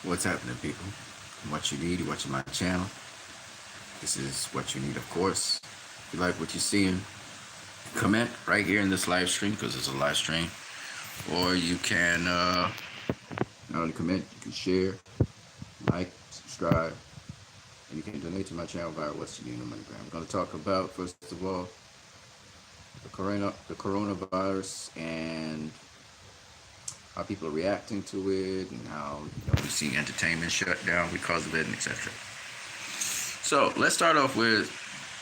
What's happening, people? What you need, you're watching my channel. This is what you need, of course. If you like what you're seeing, comment right here in this live stream because it's a live stream. Or you can not only comment, you can share, like, subscribe, and you can donate to my channel via What's You Need on MoneyGram. I'm going to talk about, first of all, the coronavirus and how people are reacting to it, and how we're seeing entertainment shut down because of it, and etc. So let's start off with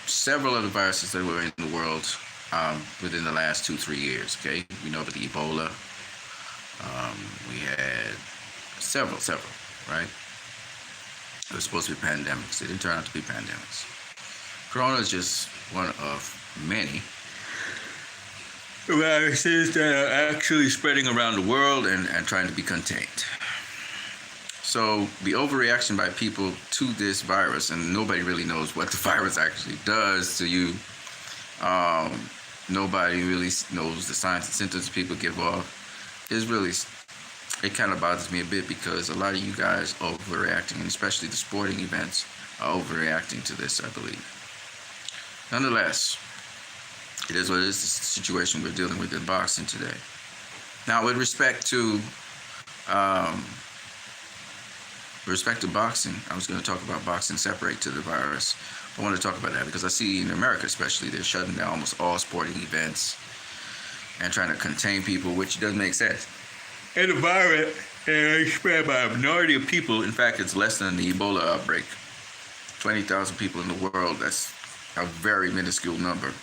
several of the viruses that were in the world within the last 2-3 years. Okay, we know about the Ebola. We had several, right? It was supposed to be pandemics. They didn't turn out to be pandemics. Corona is just one of many viruses that are actually spreading around the world and trying to be contained. So the overreaction by people to this virus, and nobody really knows what the virus actually does to you. Nobody really knows the signs and symptoms people give off. It kind of bothers me a bit because a lot of you guys are overreacting, and especially the sporting events are overreacting to this, I believe. Nonetheless, it is what it is, the situation we're dealing with in boxing today. Now, with respect to boxing, I was going to talk about boxing separate to the virus. I want to talk about that because I see in America especially, they're shutting down almost all sporting events and trying to contain people, which doesn't make sense. And the virus is spread by a minority of people. In fact, it's less than the Ebola outbreak. 20,000 people in the world, that's a very minuscule number.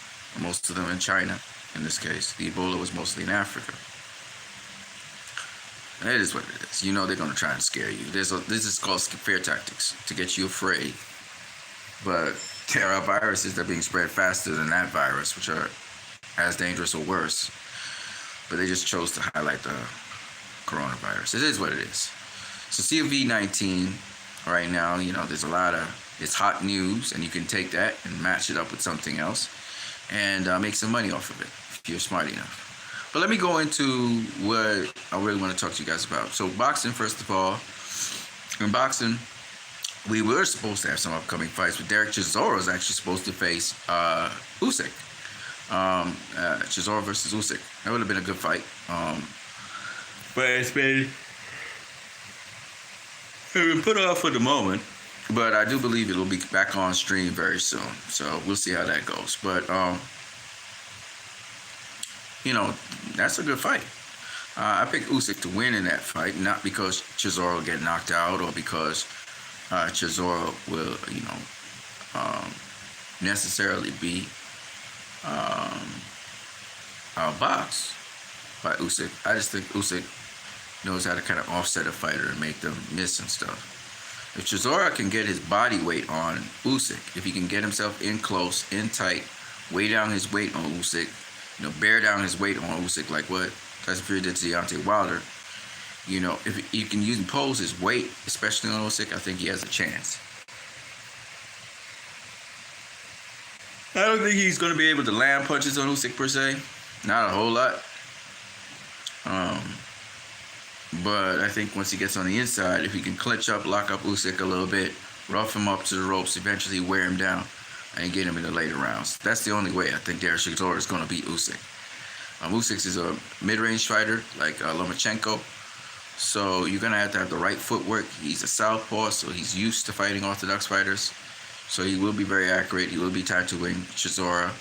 Most of them in China, in this case. The Ebola was mostly in Africa. And it is what it is. You know they're going to try and scare you. This is called fear tactics, to get you afraid. But there are viruses that are being spread faster than that virus, which are as dangerous or worse. But they just chose to highlight the coronavirus. It is what it is. So COVID-19 right now, there's it's hot news, and you can take that and match it up with something else and make some money off of it if you're smart enough. But let me go into what I really want to talk to you guys about. So boxing, first of all, in boxing, we were supposed to have some upcoming fights, but Derek Chisora is actually supposed to face Usyk. Chisora versus Usyk. That would have been a good fight. But it's been put off for the moment. But I do believe it'll be back on stream very soon. So we'll see how that goes. But, that's a good fight. I picked Usyk to win in that fight, not because Chisora will get knocked out or because Chisora will, necessarily be outboxed by Usyk. I just think Usyk knows how to kind of offset a fighter and make them miss and stuff. If Chisora can get his body weight on Usyk, if he can get himself in close, in tight, weigh down his weight on Usyk, bear down his weight on Usyk like what Tyson Fury did to Deontay Wilder, if he can impose his weight, especially on Usyk, I think he has a chance. I don't think he's going to be able to land punches on Usyk per se. Not a whole lot. But I think once he gets on the inside, if he can clinch up, lock up Usyk a little bit, rough him up to the ropes, eventually wear him down and get him in the later rounds. That's the only way I think Derek Chisora is going to beat Usyk. Usyk is a mid-range fighter like Lomachenko. So you're going to have the right footwork. He's a southpaw, so he's used to fighting orthodox fighters. So he will be very accurate. He will be tattooing Chisora.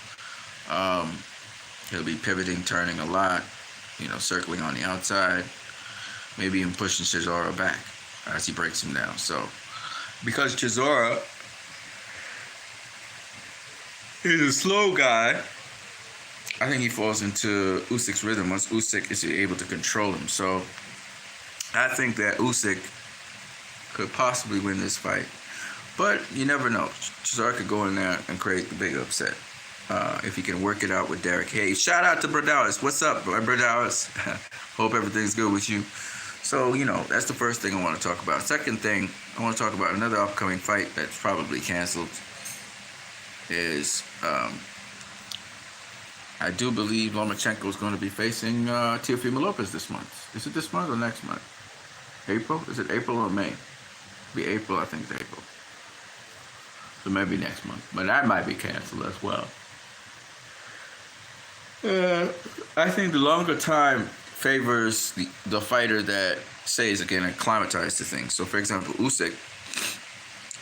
He'll be pivoting, turning a lot, circling on the outside. Maybe even pushing Chisora back as he breaks him down. So, because Chisora is a slow guy, I think he falls into Usyk's rhythm once Usyk is able to control him. So, I think that Usyk could possibly win this fight. But you never know. Chisora could go in there and create the big upset if he can work it out with Derek. Hey, shout out to Brodowis. What's up, Brodowis? Hope everything's good with you. So, that's the first thing I want to talk about. Second thing, I want to talk about another upcoming fight that's probably canceled is I do believe Lomachenko is going to be facing Teofimo Lopez this month. Is it this month or next month? April? Is it April or May? Be April, I think it's April. So maybe next month. But that might be canceled as well. I think the longer time favors the fighter that says again acclimatized to things. So for example, Usyk,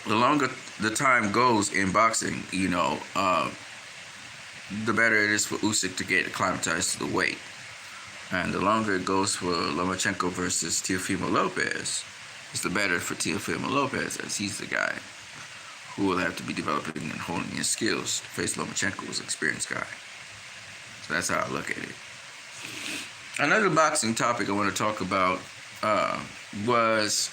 the longer the time goes in boxing, the better it is for Usyk to get acclimatized to the weight. And the longer it goes for Lomachenko versus Teofimo Lopez, it's the better for Teofimo Lopez, as he's the guy who will have to be developing and honing his skills to face Lomachenko, who's an experienced guy. So that's how I look at it. Another boxing topic I want to talk about was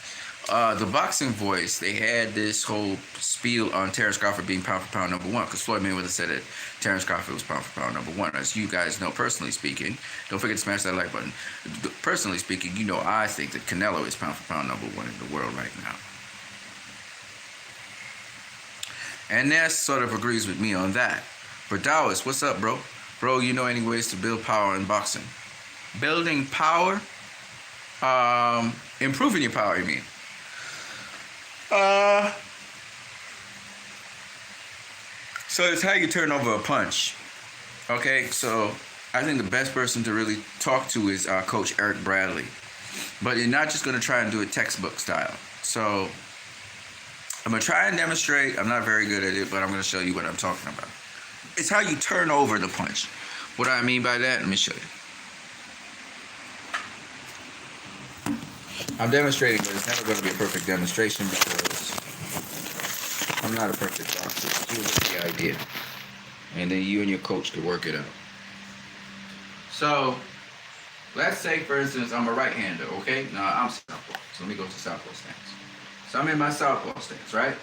the Boxing Voice. They had this whole spiel on Terence Crawford being pound for pound number one, because Floyd Mayweather said that Terence Crawford was pound for pound number one. As you guys know, personally speaking, don't forget to smash that like button. Personally speaking, I think that Canelo is pound for pound number one in the world right now. And Ness sort of agrees with me on that. But Dawes, what's up, bro? Bro, you know any ways to build power in boxing? Building power? Improving your power, you mean? So it's how you turn over a punch. Okay, so I think the best person to really talk to is Coach Eric Bradley. But you're not just going to try and do it textbook style. So I'm going to try and demonstrate. I'm not very good at it, but I'm going to show you what I'm talking about. It's how you turn over the punch. What do I mean by that? Let me show you. I'm demonstrating, but it's never going to be a perfect demonstration because I'm not a perfect boxer. You get the idea. And then you and your coach can work it out. So, let's say, for instance, I'm a right-hander, okay? Now, I'm southpaw. So let me go to southpaw stance. So I'm in my southpaw stance, right?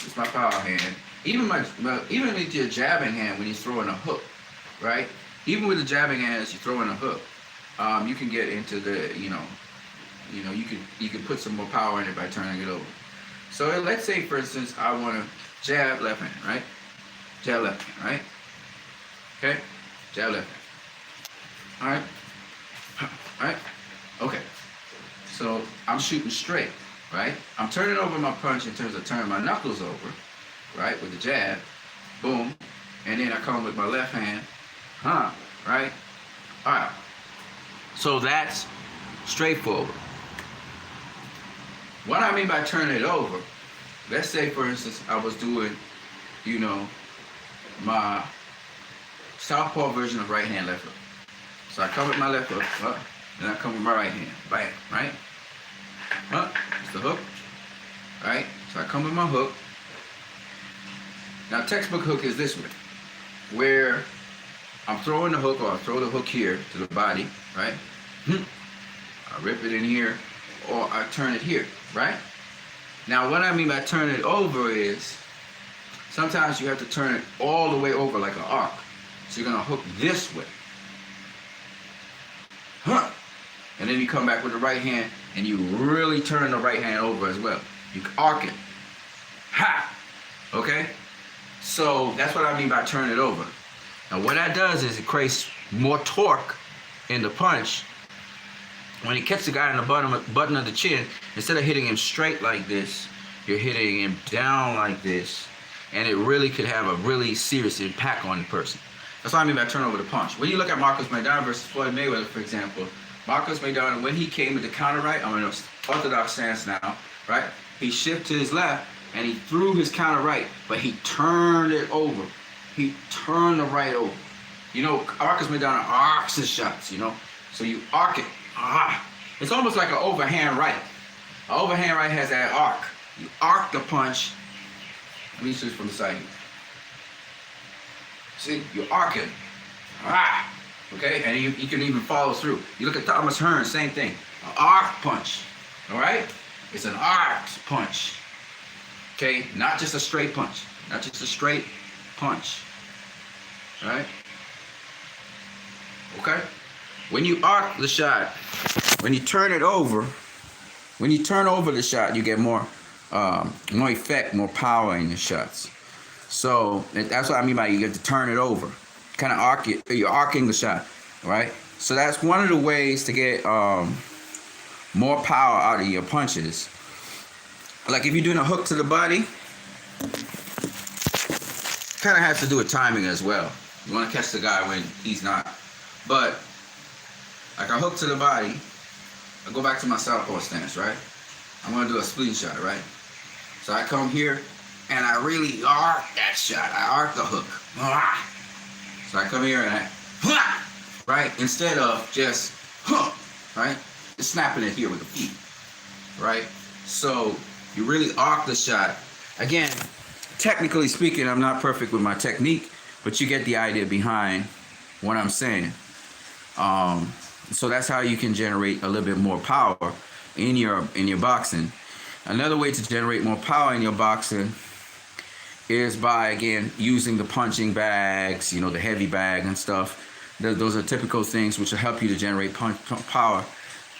It's my power hand. Even with your jabbing hand when you're throwing a hook, right? Even with the jabbing hand as you're throwing a hook, you can get into the, you can put some more power in it by turning it over. So let's say, for instance, I want to jab left hand, right? Jab left hand, right? Okay? Jab left hand. All right? Okay. So I'm shooting straight, right? I'm turning over my punch in terms of turning my knuckles over, right? With the jab, boom. And then I come with my left hand, right? All right. So that's straightforward. What I mean by turning it over, let's say, for instance, I was doing, my southpaw version of right hand, left hook. So I come with my left hook, then I come with my right hand, bam, right? It's the hook, right? So I come with my hook. Now, textbook hook is this way, where I'm throwing the hook, or I throw the hook here to the body, right? I rip it in here, or I turn it here, right? Now, what I mean by turn it over is sometimes you have to turn it all the way over like an arc. So you're going to hook this way. And then you come back with the right hand and you really turn the right hand over as well. You arc it. Okay? So that's what I mean by turn it over. Now what that does is it creates more torque in the punch. When it gets the guy in the button of the chin, instead of hitting him straight like this, you're hitting him down like this, and it really could have a really serious impact on the person. That's what I mean by turn over the punch. When you look at Marcos Maidana versus Floyd Mayweather, for example, Marcos Maidana, when he came with the counter right, I'm in an orthodox stance now, right? He shifted to his left, and he threw his counter right, but he turned it over. He turned the right over. Marcos Maidana arcs his shots, So you arc it. It's almost like an overhand right. An overhand right has that arc. You arc the punch. Let me switch from the side here. See, you arc it. Okay, and you can even follow through. You look at Thomas Hearns, same thing. An arc punch. All right? It's an arced punch. Okay, not just a straight punch. Not just a straight punch. All right? Okay? When you arc the shot, when you turn it over, when you turn over the shot, you get more effect, more power in your shots. So that's what I mean by you get to turn it over. Kind of arc it, you're arcing the shot, right? So that's one of the ways to get more power out of your punches Like if you're doing a hook to the body, kind of has to do with timing as well. You want to catch the guy when he's not. But like a hook to the body, I go back to my southpaw stance, right? I'm going to do a splitting shot, right? So I come here and I really arc that shot. I arc the hook. So I come here and I, right? Instead of just, right? Just snapping it here with the feet, right? So you really arc the shot. Again, technically speaking, I'm not perfect with my technique, but you get the idea behind what I'm saying. So that's how you can generate a little bit more power in your boxing. Another way to generate more power in your boxing is by, again, using the punching bags, you know, the heavy bag and stuff. Those are typical things which will help you to generate power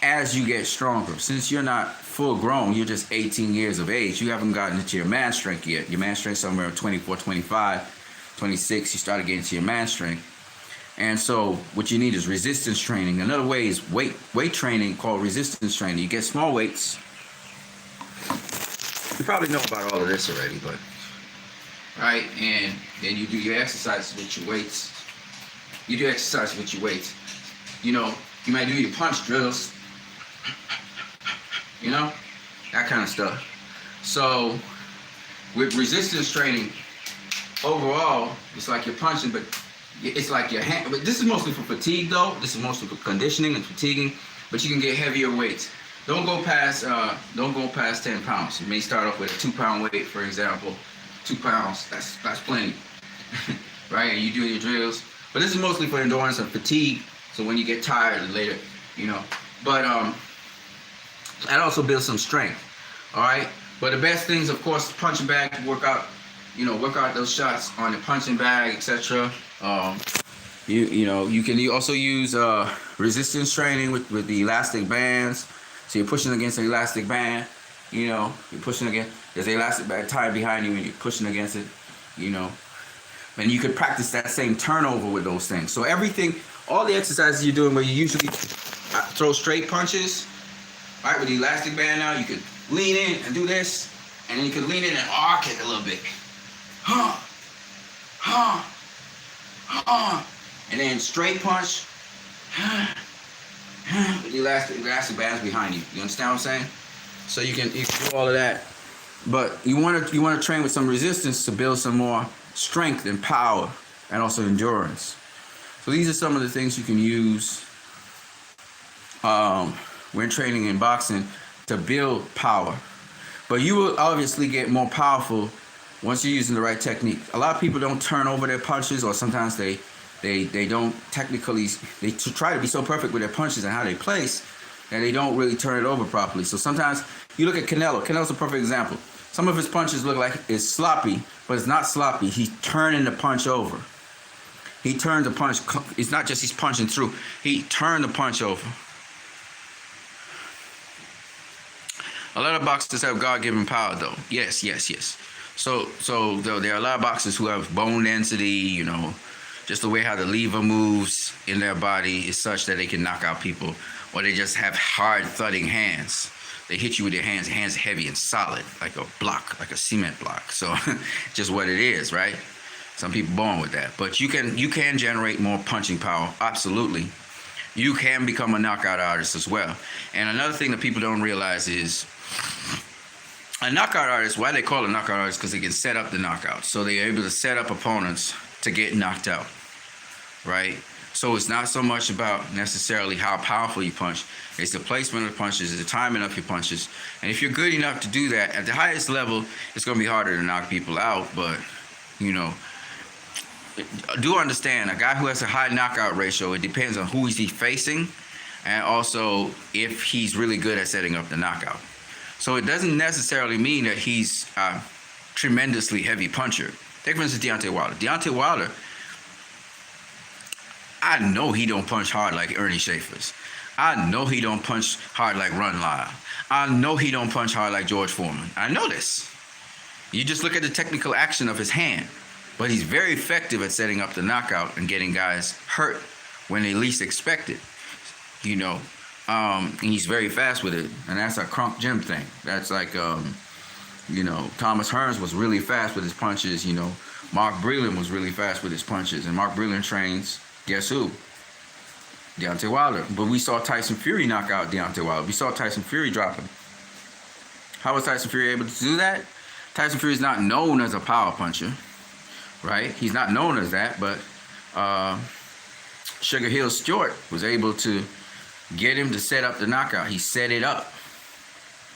as you get stronger. Since you're not full grown, you're just 18 years of age, you haven't gotten into your man strength yet. Your man strength somewhere 24, 25, 26, you started getting to your man strength. And so what you need is resistance training. Another way is weight training called resistance training. You get small weights. You probably know about all of this already, but right, and then you do your exercises with your weights. You do exercise with your weights. You know, you might do your punch drills. You know, that kind of stuff. So with resistance training, overall, it's like you're punching, but it's like your hand. But this is mostly for fatigue, though. This is mostly for conditioning and fatiguing. But you can get heavier weights. Don't go past 10 pounds. You may start off with a 2-pound weight, for example. 2 pounds. That's plenty, right? And you do your drills. But this is mostly for endurance and fatigue. So when you get tired later, you know. But that also builds some strength. All right. But the best things, of course, punching bag, work out those shots on the punching bag, etc. You can also use resistance training with the elastic bands. So you're pushing against an elastic band. You know, you're pushing against. There's an elastic band tied behind you, and you're pushing against it. You know, and you could practice that same turnover with those things. So everything, all the exercises you're doing, where you usually throw straight punches, right? With the elastic band now, you could lean in and do this, and then you could lean in and arc it a little bit. And then straight punch with the elastic bands behind you. You understand what I'm saying? So you can do all of that, but you want to train with some resistance to build some more strength and power, and also endurance. So these are some of the things you can use when training in boxing to build power. But you will obviously get more powerful once you're using the right technique. A lot of people don't turn over their punches, or sometimes they don't technically, they try to be so perfect with their punches and how they place that they don't really turn it over properly. So sometimes you look at Canelo. Canelo's a perfect example. Some of his punches look like it's sloppy, but it's not sloppy. He's turning the punch over. He turned the punch. It's not just he's punching through. He turned the punch over. A lot of boxers have God-given power, though. Yes. So there are a lot of boxers who have bone density, you know, just the way how the lever moves in their body is such that they can knock out people, or they just have hard thudding hands. They hit you with their hands heavy and solid, like a block, like a cement block. So just what it is, right? Some people born with that. But you can generate more punching power, absolutely. You can become a knockout artist as well. And another thing that people don't realize is a knockout artist, why they call it a knockout artist, because they can set up the knockout. So they're able to set up opponents to get knocked out, right? So it's not so much about necessarily how powerful you punch. It's the placement of the punches, it's the timing of your punches. And if you're good enough to do that, at the highest level, it's going to be harder to knock people out. But, you know, do understand, a guy who has a high knockout ratio, it depends on who he's facing, and also if he's really good at setting up the knockout. So it doesn't necessarily mean that he's a tremendously heavy puncher. Take for instance Deontay Wilder. Deontay Wilder, I know he don't punch hard like Ernie Schaefer's. I know he don't punch hard like Ron Lyle. I know he don't punch hard like George Foreman. I know this. You just look at the technical action of his hand. But he's very effective at setting up the knockout and getting guys hurt when they least expect it. You know, and he's very fast with it. And that's a Crunk Gym thing. That's like Thomas Hearns was really fast with his punches. Mark Breland was really fast with his punches. And Mark Breland trains, guess who? Deontay Wilder. But we saw Tyson Fury knock out Deontay Wilder. We saw Tyson Fury drop him. How was Tyson Fury able to do that? Tyson Fury is not known as a power puncher, right? He's not known as that, but Sugar Hill Stewart was able to get him to set up the knockout. He set it up.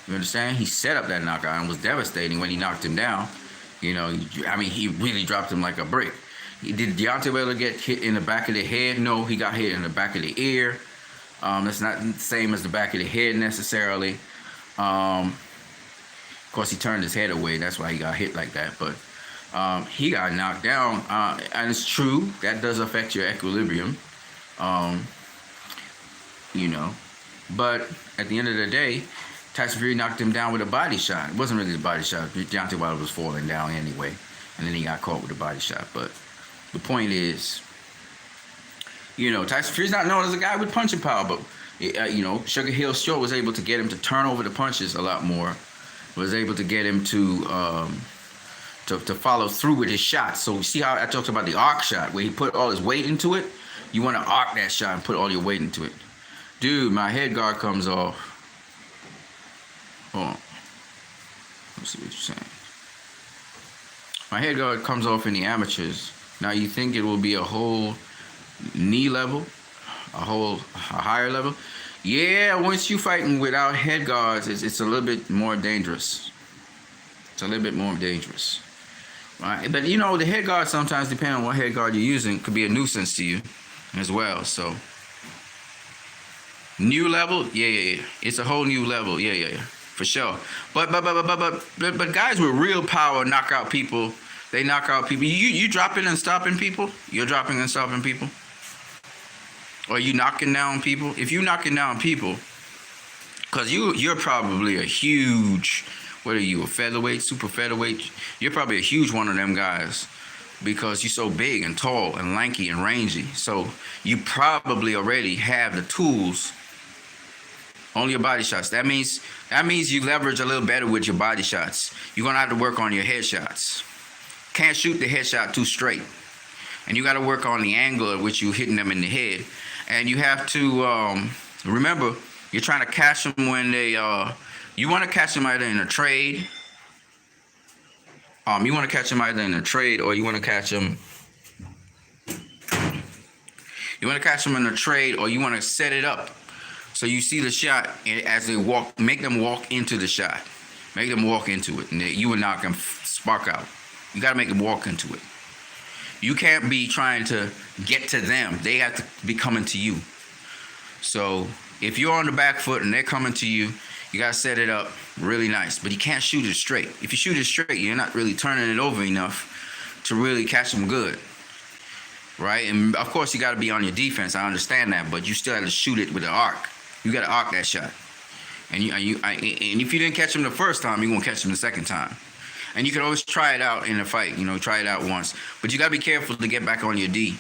You understand? He set up that knockout and was devastating when he knocked him down. He really dropped him like a brick. Did Deontay Wilder get hit in the back of the head? No, he got hit in the back of the ear. That's not the same as the back of the head necessarily. Of course, he turned his head away. That's why he got hit like that. But he got knocked down. And it's true. That does affect your equilibrium. But at the end of the day, Tyson Fury knocked him down with a body shot. It wasn't really a body shot. Deontay Wilder was falling down anyway. And then he got caught with a body shot. But the point is, Tyson Fury's not known as a guy with punching power. But, Sugar Hill Stewart was able to get him to turn over the punches a lot more. Was able to get him to follow through with his shots. So see how I talked about the arc shot, where he put all his weight into it? You want to arc that shot and put all your weight into it. Dude, my head guard comes off. Hold on. Let's see what you're saying. My head guard comes off in the amateurs. Now you think it will be a whole knee level? A higher level? Yeah, once you fighting without head guards, it's a little bit more dangerous. It's a little bit more dangerous. Right? But the head guard sometimes, depending on what head guard you're using, could be a nuisance to you as well. So new level? Yeah. It's a whole new level. Yeah. For sure. But guys with real power knock out people. They knock out people. You dropping and stopping people? You're dropping and stopping people? Or you knocking down people? If you knocking down people, because you're probably a huge, what are you, a featherweight, super featherweight? You're probably a huge one of them guys because you're so big and tall and lanky and rangy. So you probably already have the tools on your body shots. That means you leverage a little better with your body shots. You're going to have to work on your head shots. Can't shoot the headshot too straight. And you got to work on the angle at which you're hitting them in the head. And you have to remember, you're trying to catch them when they you want to catch them either in a trade. You want to catch them either in a trade, or you want to catch them. You want to catch them in a trade, or you want to set it up so you see the shot as they walk. Make them walk into the shot. Make them walk into it, and you will knock them spark out. You got to make them walk into it. You can't be trying to get to them. They have to be coming to you. So if you're on the back foot and they're coming to you, you got to set it up really nice. But you can't shoot it straight. If you shoot it straight, you're not really turning it over enough to really catch them good. Right? And of course, you got to be on your defense. I understand that. But you still have to shoot it with an arc. You got to arc that shot. And if you didn't catch them the first time, you won't catch them the second time. And you can always try it out in a fight, try it out once. But you got to be careful to get back on your D.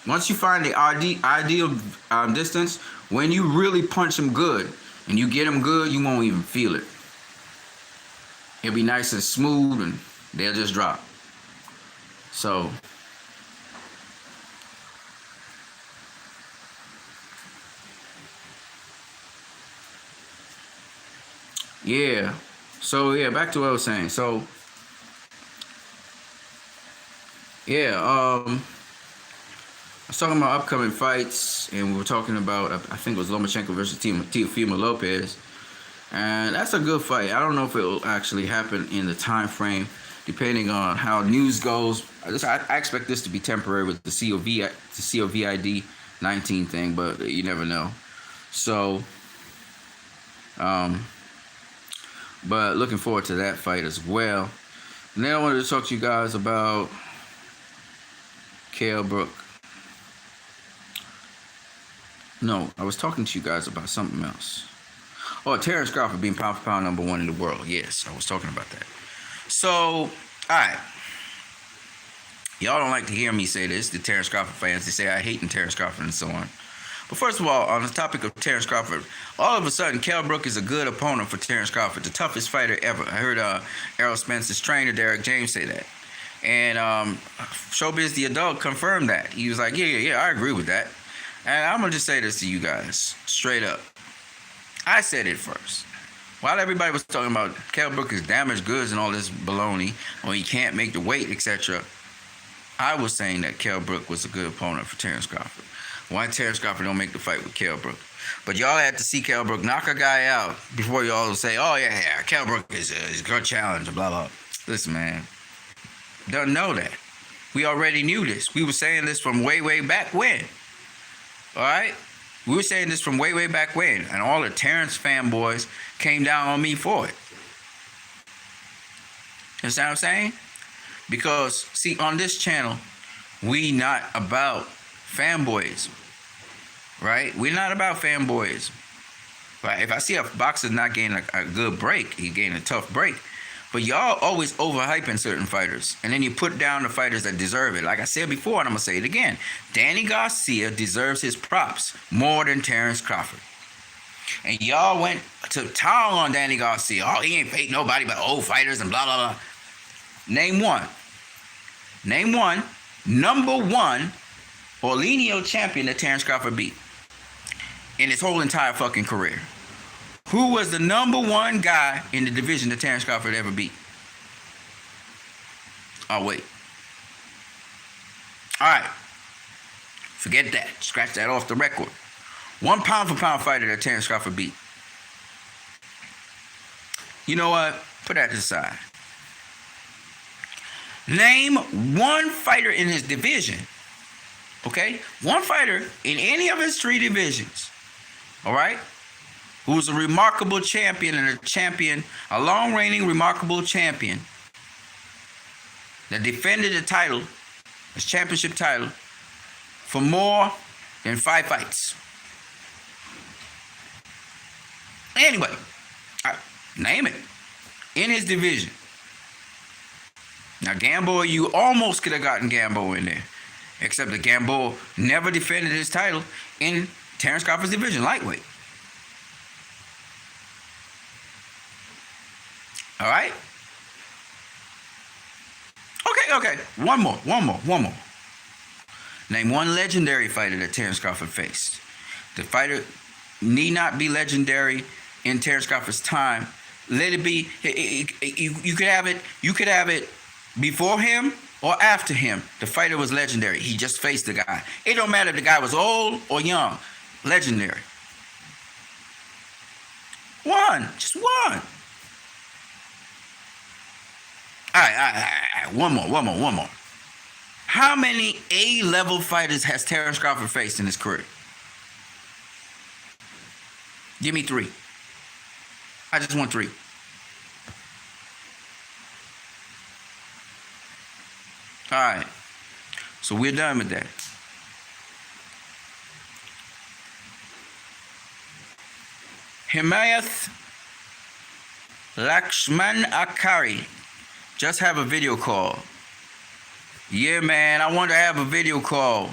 Once you find the ideal distance, when you really punch them good and you get them good, you won't even feel it. It'll be nice and smooth and they'll just drop. So yeah. Back to what I was saying. So I was talking about upcoming fights, and we were talking about, I think it was Lomachenko versus Teofimo Lopez, and that's a good fight. I don't know if it will actually happen in the time frame, depending on how news goes. I expect this to be temporary with the COVID-19 thing, but you never know. So, but looking forward to that fight as well. And then I wanted to talk to you guys about Kell Brook. No, I was talking to you guys about something else. Oh, Terence Crawford being pound for pound #1 in the world. Yes, I was talking about that. So, all right. Y'all don't like to hear me say this, the Terence Crawford fans. They say I hate Terence Crawford and so on. But first of all, on the topic of Terence Crawford, all of a sudden, Kell is a good opponent for Terence Crawford, the toughest fighter ever. I heard Errol Spence's trainer, Derek James, say that. And Showbiz the Adult confirmed that. He was like, yeah, I agree with that. And I'm going to just say this to you guys, straight up. I said it first. While everybody was talking about Kell Brook is damaged goods and all this baloney, or he can't make the weight, etc., I was saying that Kell Brook was a good opponent for Terence Crawford. Why Terence Crawford don't make the fight with Kell Brook? But y'all had to see Kell Brook knock a guy out before y'all say, oh, yeah, Kell Brook is a good challenge, blah, blah. Listen, man, don't know that. We already knew this. We were saying this from way, way back when. All right? We were saying this from way, way back when, and all the Terence fanboys came down on me for it. You understand what I'm saying? Because, see, on this channel, we not about fanboys, right? We're not about fanboys. Right? If I see a boxer not getting a good break, he getting a tough break. But y'all always overhyping certain fighters. And then you put down the fighters that deserve it. Like I said before, and I'm going to say it again. Danny Garcia deserves his props more than Terence Crawford. And y'all went to town on Danny Garcia. Oh, he ain't fake nobody but old fighters and blah, blah, blah. Name one. Name one. Number one Orlenio champion that Terence Crawford beat in his whole entire fucking career. Who was the number one guy in the division that Terence Crawford ever beat? Oh, wait. All right. Forget that. Scratch that off the record. One pound-for-pound fighter that Terence Crawford beat. You know what? Put that to the side. Name one fighter in his division. Okay? One fighter in any of his three divisions. All right? Who was a remarkable champion and a long-reigning remarkable champion that defended the title, his championship title, for more than 5 fights. Anyway, name it. In his division. Now, Gamboa, you almost could have gotten Gamboa in there. Except that Gamboa never defended his title in Terence Crawford's division, lightweight. All right? Okay. One more. Name one legendary fighter that Terence Crawford faced. The fighter need not be legendary in Terence Crawford's time. Let it be. You could have it. You could have it before him or after him. The fighter was legendary. He just faced the guy. It don't matter if the guy was old or young. Legendary. One. Just one. All right. One more. How many A-level fighters has Terence Crawford faced in his career? Give me 3. I just want 3. All right. So we're done with that. Himayat Lakshman Akari. Just have a video call. Yeah, man, I want to have a video call.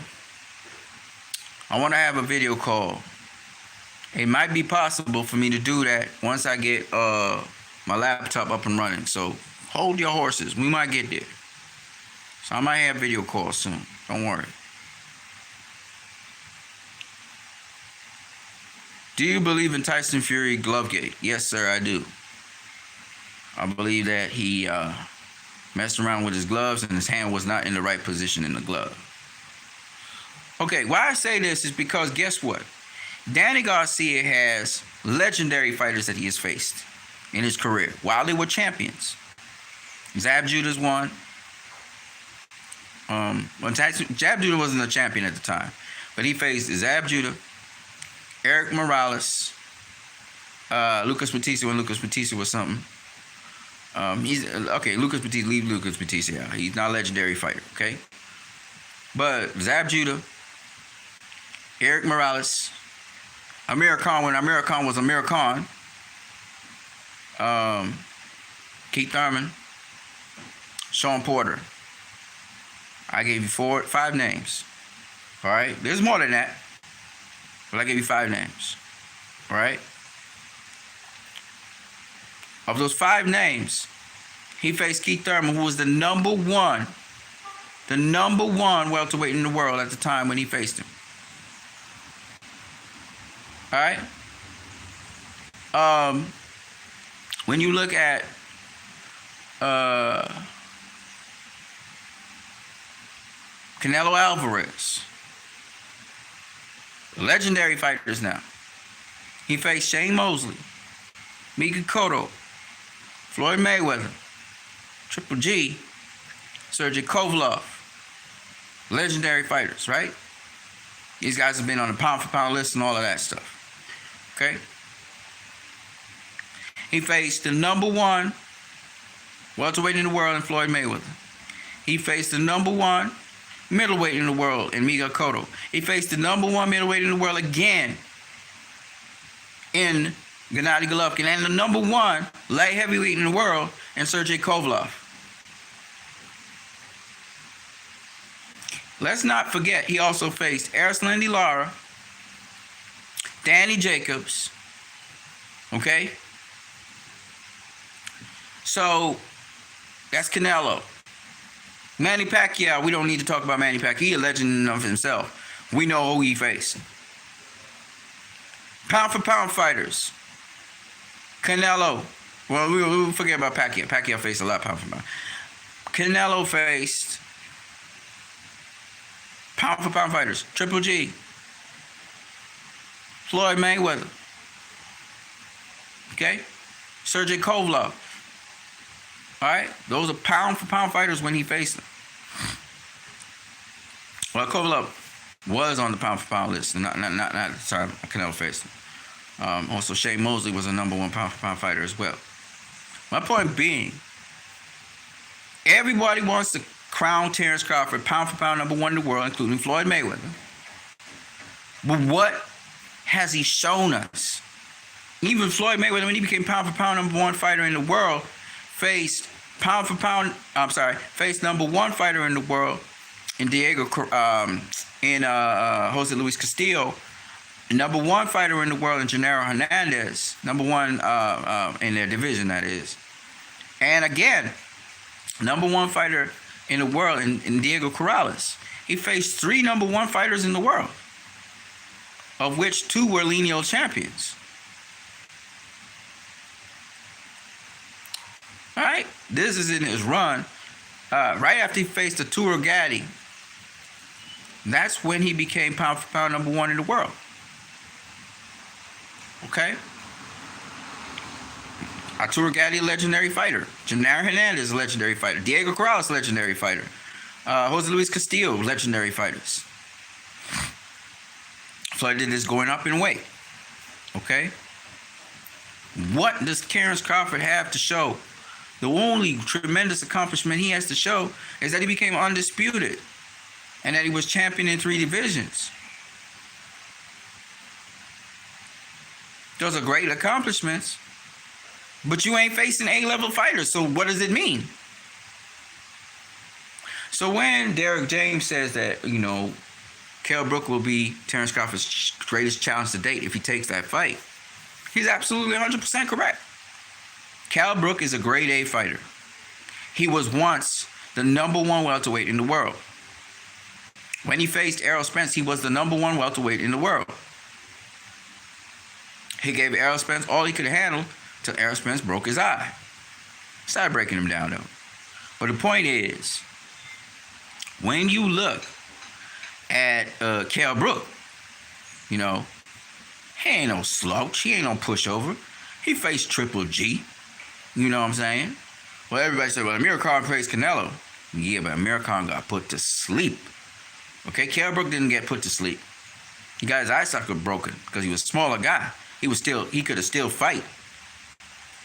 It might be possible for me to do that once I get my laptop up and running. So hold your horses. We might get there. So I might have video calls soon. Don't worry. Do you believe in Tyson Fury Glovegate? Yes, sir, I do. I believe that he messed around with his gloves and his hand was not in the right position in the glove. Okay, why I say this is because guess what? Danny Garcia has legendary fighters that he has faced in his career while they were champions. Zab Judah's one. Zab Judah wasn't a champion at the time, but he faced Zab Judah, Eric Morales, Lucas Batista when Lucas Batista was something. Lucas Batista, leave Lucas Batista out. He's not a legendary fighter, okay? But Zab Judah, Eric Morales, Amir Khan when Amir Khan was Amir Khan, Keith Thurman, Sean Porter. I gave you 5 names. All right? There's more than that. Well, I gave you 5 names. All right? Of those 5 names, he faced Keith Thurman, who was the number one welterweight in the world at the time when he faced him. All right? When you look at Canelo Alvarez, legendary fighters now. He faced Shane Mosley, Mika Cotto, Floyd Mayweather, Triple G, Sergey Kovalev. Legendary fighters, right? These guys have been on the pound-for-pound list and all of that stuff. Okay? He faced the number one welterweight in the world in Floyd Mayweather. He faced the number one middleweight in the world in Mika Cotto. He faced the number one middleweight in the world again in Gennady Golovkin, and the number one light heavyweight in the world in Sergey Kovalev. Let's not forget, he also faced Erislandy Lara, Danny Jacobs, okay? So, that's Canelo. Manny Pacquiao, we don't need to talk about Manny Pacquiao. He's a legend of himself. We know who he faced. Pound for pound fighters. Canelo. Well, we'll forget about Pacquiao. Pacquiao faced a lot of pound for pound. Canelo faced pound for pound fighters. Triple G. Floyd Mayweather. Okay? Sergey Kovalev. All right? Those are pound for pound fighters when he faced them. Well, Kovalev was on the pound for pound list. Not at the time Canelo faced him. Also, Shane Mosley was a number one pound for pound fighter as well. My point being, everybody wants to crown Terence Crawford pound for pound number one in the world, including Floyd Mayweather. But what has he shown us? Even Floyd Mayweather, when he became pound for pound number one fighter in the world, faced number one fighter in the world in Jose Luis Castillo, number one fighter in the world in Gennaro Hernandez, number one in their division, that is. And again, number one fighter in the world in Diego Corrales. He faced 3 number one fighters in the world, of which 2 were lineal champions. All right, this is in his run. Right after he faced the Arturo Gatti, that's when he became pound for pound number one in the world. Okay? Arturo Gatti, legendary fighter. Gennaro Hernandez, legendary fighter. Diego Corrales, legendary fighter. Jose Luis Castillo, legendary fighters. Floyd did this going up in weight. Okay? What does Terence Crawford have to show? The only tremendous accomplishment he has to show is that he became undisputed and that he was champion in 3 divisions. Those are great accomplishments, but you ain't facing A-level fighters, so what does it mean? So when Derek James says that, Kell Brook will be Terence Crawford's greatest challenge to date if he takes that fight, he's absolutely 100% correct. Kell Brook is a grade A fighter. He was once the number one welterweight in the world. When he faced Errol Spence, he was the number one welterweight in the world. He gave Errol Spence all he could handle till Errol Spence broke his eye. Started breaking him down, though. But the point is, when you look at Kell Brook, he ain't no slouch. He ain't no pushover. He faced Triple G. You know what I'm saying? Well, everybody said, well, Amir Khan faced Canelo. Yeah, but Amir Khan got put to sleep. Okay, Kell Brook didn't get put to sleep. He got his eye socket broken because he was a smaller guy. He could have still fight.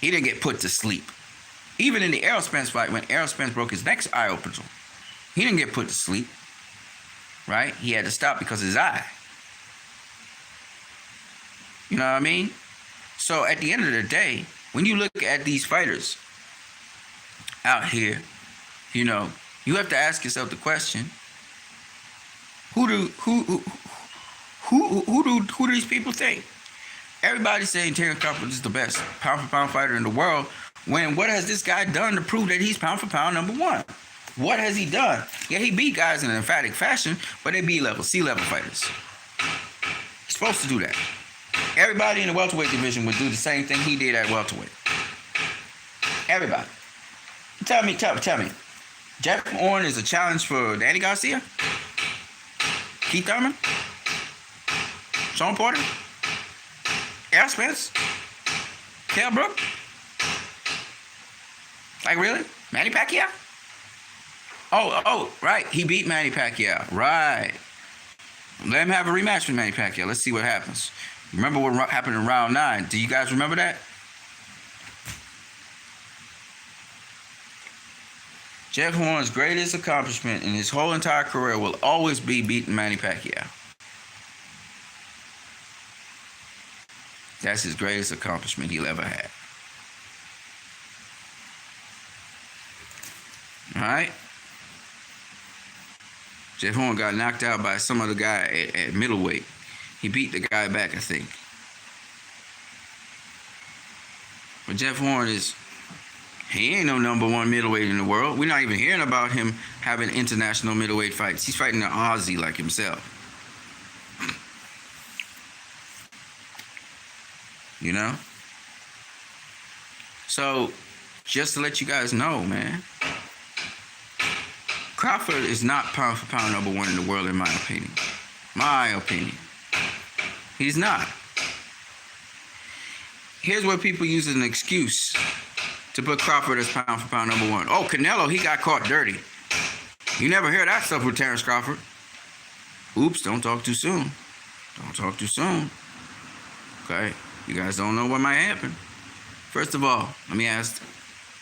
He didn't get put to sleep. Even in the Errol Spence fight, when Errol Spence broke his next eye opener, he didn't get put to sleep. Right? He had to stop because of his eye. You know what I mean? So at the end of the day, when you look at these fighters out here, you have to ask yourself the question: who Who do these people think? Everybody's saying Terence Crawford is the best pound for pound fighter in the world. When what has this guy done to prove that he's pound for pound number one? What has he done? Yeah, he beat guys in an emphatic fashion, but they B level, C level fighters. He's supposed to do that. Everybody in the welterweight division would do the same thing he did at welterweight. Everybody. Tell me. Jeff Horn is a challenge for Danny Garcia? Keith Thurman? Sean Porter? Errol Spence? Kell Brook? Like, really? Manny Pacquiao? Oh, right. He beat Manny Pacquiao. Right. Let him have a rematch with Manny Pacquiao. Let's see what happens. Remember what happened in round 9? Do you guys remember that? Jeff Horn's greatest accomplishment in his whole entire career will always be beating Manny Pacquiao. That's his greatest accomplishment he'll ever have. All right? Jeff Horn got knocked out by some other guy at middleweight. He beat the guy back, I think. But Jeff Horn he ain't no number one middleweight in the world. We're not even hearing about him having international middleweight fights. He's fighting an Aussie like himself. You know? So, just to let you guys know, man, Crawford is not pound for pound number one in the world, in my opinion. My opinion. He's not. Here's what people use as an excuse to put Crawford as pound for pound number one. Oh, Canelo, he got caught dirty. You never hear that stuff with Terence Crawford. Oops, don't talk too soon. Don't talk too soon. Okay? You guys don't know what might happen. First of all, let me ask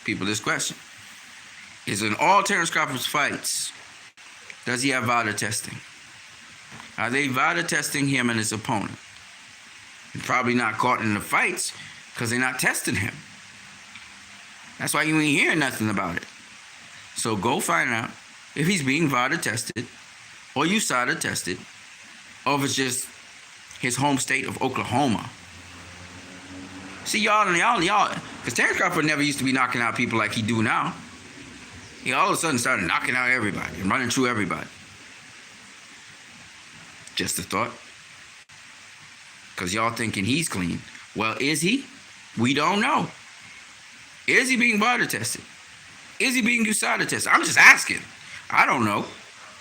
people this question. Is in all Terence Crawford's fights, does he have VADA testing? Are they VADA testing him and his opponent? He's probably not caught in the fights because they're not testing him. That's why you ain't hearing nothing about it. So go find out if he's being VADA tested, or USADA tested, or if it's just his home state of Oklahoma. See, y'all, because Terence Crawford never used to be knocking out people like he do now. He all of a sudden started knocking out everybody and running through everybody. Just a thought. Because y'all thinking he's clean. Well, is he? We don't know. Is he being VADA tested? Is he being USADA tested? I'm just asking. I don't know.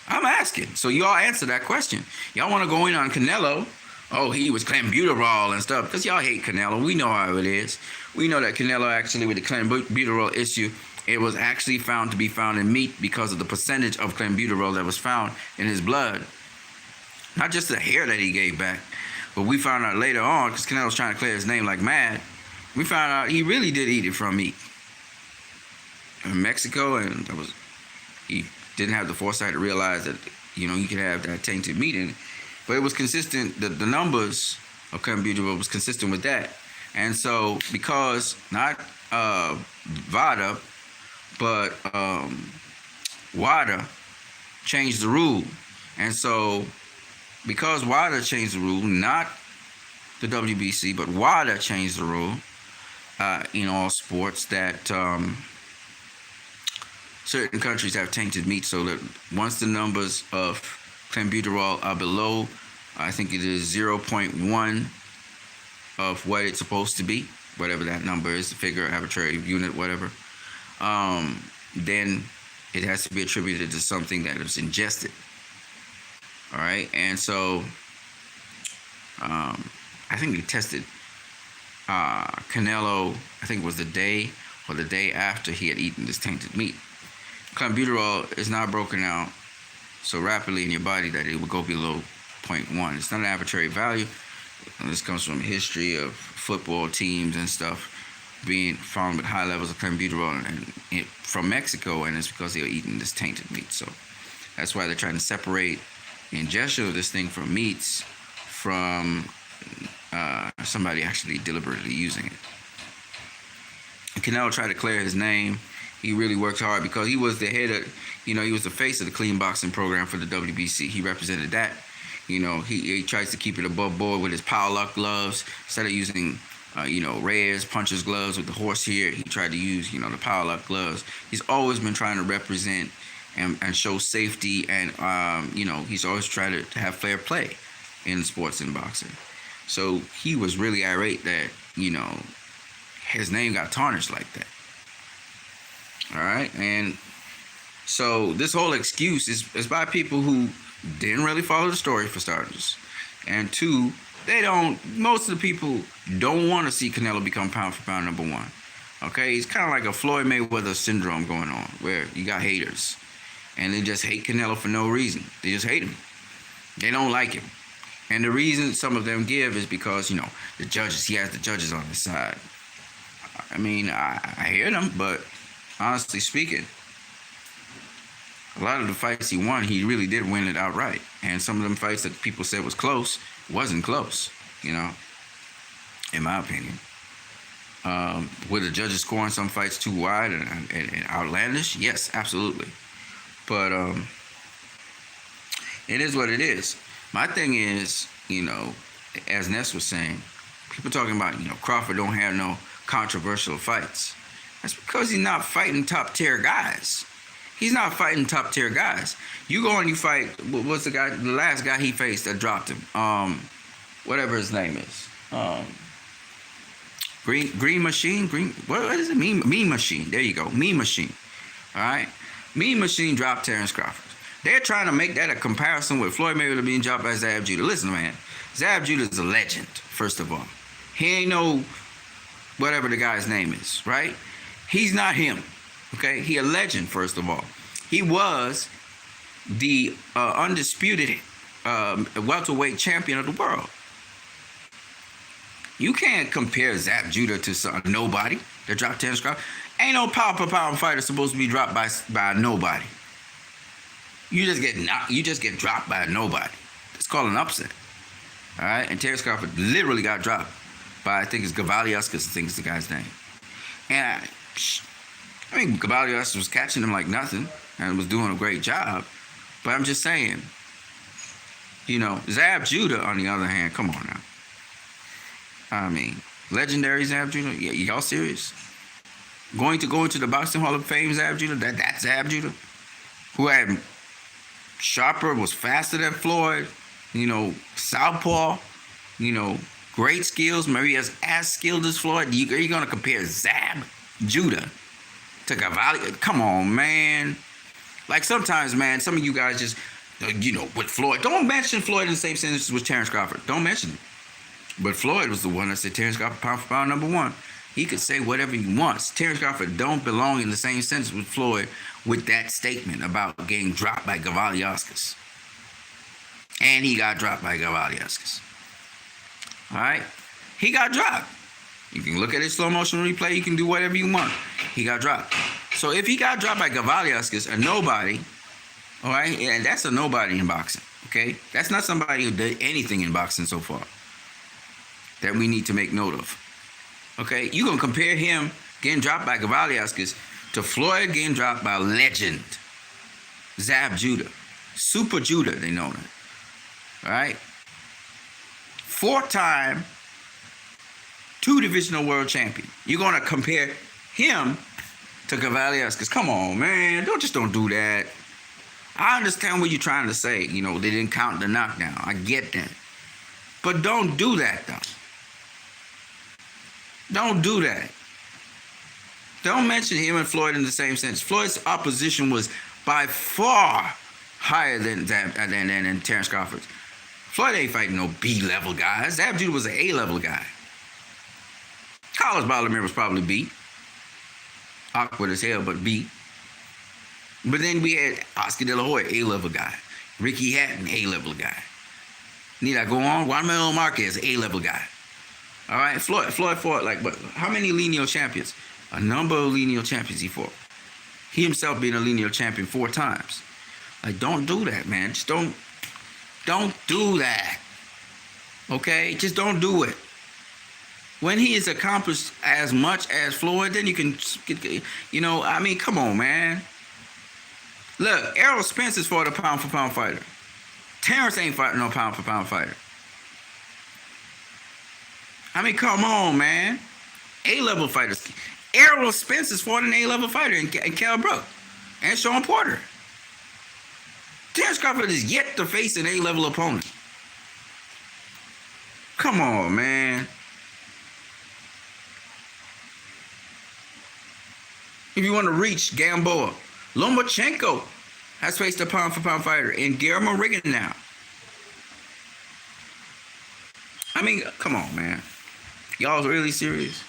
I'm asking. So y'all answer that question. Y'all want to go in on Canelo. Oh, he was clenbuterol and stuff. Because y'all hate Canelo. We know how it is. We know that Canelo actually, with the clenbuterol issue, it was actually found to be found in meat because of the percentage of clenbuterol that was found in his blood. Not just the hair that he gave back, but we found out later on, because Canelo was trying to clear his name like mad, we found out he really did eat it from meat in Mexico, and he didn't have the foresight to realize that, you can have that tainted meat in it. But it was consistent, the numbers of clenbuterol was consistent with that. And so, because not VADA, but WADA changed the rule. And so, because WADA changed the rule, not the WBC, but WADA changed the rule in all sports, that certain countries have tainted meat, so that once the numbers of clenbuterol are below, I think it is 0.1 of what it's supposed to be, whatever that number is, the figure, arbitrary unit, whatever, then it has to be attributed to something that is ingested. All right, and so I think they tested Canelo, I think it was the day or the day after he had eaten this tainted meat. Clenbuterol is not broken out so rapidly in your body that it would go below 0.1. It's not an arbitrary value. And this comes from history of football teams and stuff being found with high levels of clenbuterol from Mexico, and it's because they were eating this tainted meat. So that's why they're trying to separate the ingestion of this thing from meats from somebody actually deliberately using it. Canelo tried to clear his name. He really worked hard because he was the head of, he was the face of the clean boxing program for the WBC. He represented that. He tries to keep it above board with his power lock gloves instead of using Reyes puncher's gloves with the horse here. He tried to use the power lock gloves. He's always been trying to represent and show safety, and he's always tried to have fair play in sports and boxing. So he was really irate that his name got tarnished like that. All right, and so this whole excuse is by people who didn't really follow the story, for starters, and two, most of the people don't want to see Canelo become pound for pound number one. Okay, it's kind of like a Floyd Mayweather syndrome going on, where you got haters, and they just hate Canelo for no reason. They just hate him. They don't like him, and the reason some of them give is because the judges. He has the judges on his side. I mean, I hear them, but honestly speaking, a lot of the fights he won, he really did win it outright. And some of them fights that people said was close, wasn't close, in my opinion. Were the judges scoring some fights too wide and outlandish? Yes, absolutely. But it is what it is. My thing is, as Ness was saying, people talking about, Crawford don't have no controversial fights. That's because he's not fighting top-tier guys. He's not fighting top-tier guys. You go and you fight, what's the last guy he faced that dropped him? Whatever his name is. Green Machine? What is it? Mean Machine. There you go. Mean Machine. All right? Mean Machine dropped Terence Crawford. They're trying to make that a comparison with Floyd Mayweather being dropped by Zab Judah. Listen, man. Zab Judah is a legend, first of all. He ain't no whatever the guy's name is, right? He's not him, okay? He a legend, first of all. He was the undisputed welterweight champion of the world. You can't compare Zab Judah to nobody that dropped Terence Crawford. Ain't no pound per pound fighter supposed to be dropped by nobody. You just get dropped by nobody. It's called an upset. All right? And Terence Crawford literally got dropped by, I think it's Gavaliauskas, I think it's the guy's name. And I mean, Gavaliauskas was catching him like nothing and was doing a great job. But I'm just saying, Zab Judah, on the other hand, come on now. I mean, legendary Zab Judah? Yeah, y'all serious? Going to go into the Boxing Hall of Fame, Zab Judah? That's Zab Judah? Who had sharper, was faster than Floyd, southpaw, great skills, maybe as skilled as Floyd. Are you going to compare Zab Judah to Cavalli? Come on, man. Like sometimes, man, some of you guys just, with Floyd, don't mention Floyd in the same sentence with Terence Crawford. Don't mention it. But Floyd was the one that said Terence Crawford pound for pound number one. He could say whatever he wants. Terence Crawford don't belong in the same sentence with Floyd with that statement about getting dropped by Gavaliauskas. And he got dropped by Gavaliauskas. All right? He got dropped. You can look at his slow motion replay. You can do whatever you want. He got dropped. So if he got dropped by Gavaliauskas, a nobody, all right, and that's a nobody in boxing, okay? That's not somebody who did anything in boxing so far that we need to make note of. Okay? You're going to compare him getting dropped by Gavaliauskas to Floyd getting dropped by legend Zab Judah. Super Judah, they know that. All right? 4-time, 2-divisional world champion. You're going to compare him to Gavaliauskas. Come on, man. Don't do that. I understand what you're trying to say. They didn't count the knockdown. I get that. But don't do that, though. Don't do that. Don't mention him and Floyd in the same sentence. Floyd's opposition was by far higher than Terence Crawford. Floyd ain't fighting no B-level guys. Zab Judah was an A-level guy. Carlos Baldomir was probably B. Awkward as hell, but B. But then we had Oscar De La Hoya, A-level guy. Ricky Hatton, A-level guy. Need I go on? Juan Manuel Marquez, A-level guy. All right, Floyd fought how many lineal champions? A number of lineal champions he fought. He himself being a lineal champion 4 times. Don't do that, man. Just don't do that. Okay? Just don't do it. When he has accomplished as much as Floyd, then you can, come on, man. Look, Errol Spence is for the pound-for-pound fighter. Terence ain't fighting no pound for pound fighter. I mean, come on, man. A-level fighters. Errol Spence is fought an A-level fighter in Kell and Sean Porter. Terence Crawford is yet to face an A-level opponent. Come on, man. If you want to reach Gamboa, Lomachenko has faced a pound-for-pound fighter in Guillermo Rigon now. I mean, come on, man. Y'all really serious?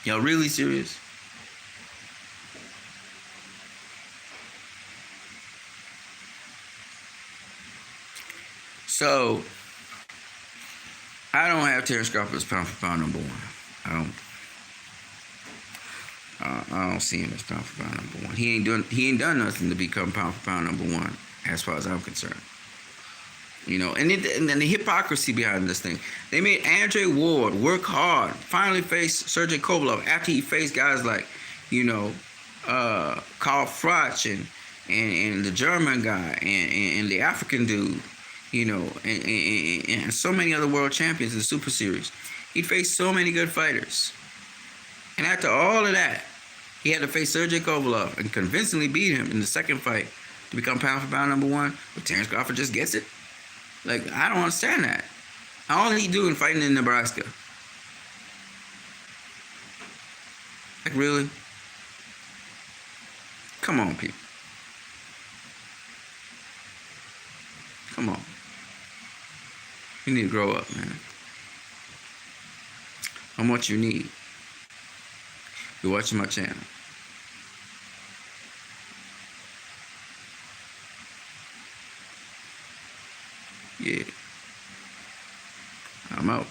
Y'all really serious? So, I don't have Terence Crawford as pound-for-pound number one. I don't see him as pound for pound number one. He ain't done nothing to become pound for pound number one, as far as I'm concerned. You know, and the hypocrisy behind this thing. They made Andre Ward work hard, finally face Sergey Kovalev after he faced guys like, you know, Carl Froch and the German guy and the African dude, you know, and so many other world champions in the Super Series. He faced so many good fighters. And after all of that, he had to face Sergey Kovalev and convincingly beat him in the second fight to become pound for pound number one. But Terence Crawford just gets it. Like, I don't understand that. All he doing fighting in Nebraska? Like, really? Come on, people. Come on. You need to grow up, man. I'm what you need. You're watching my channel. Yeah. I'm out.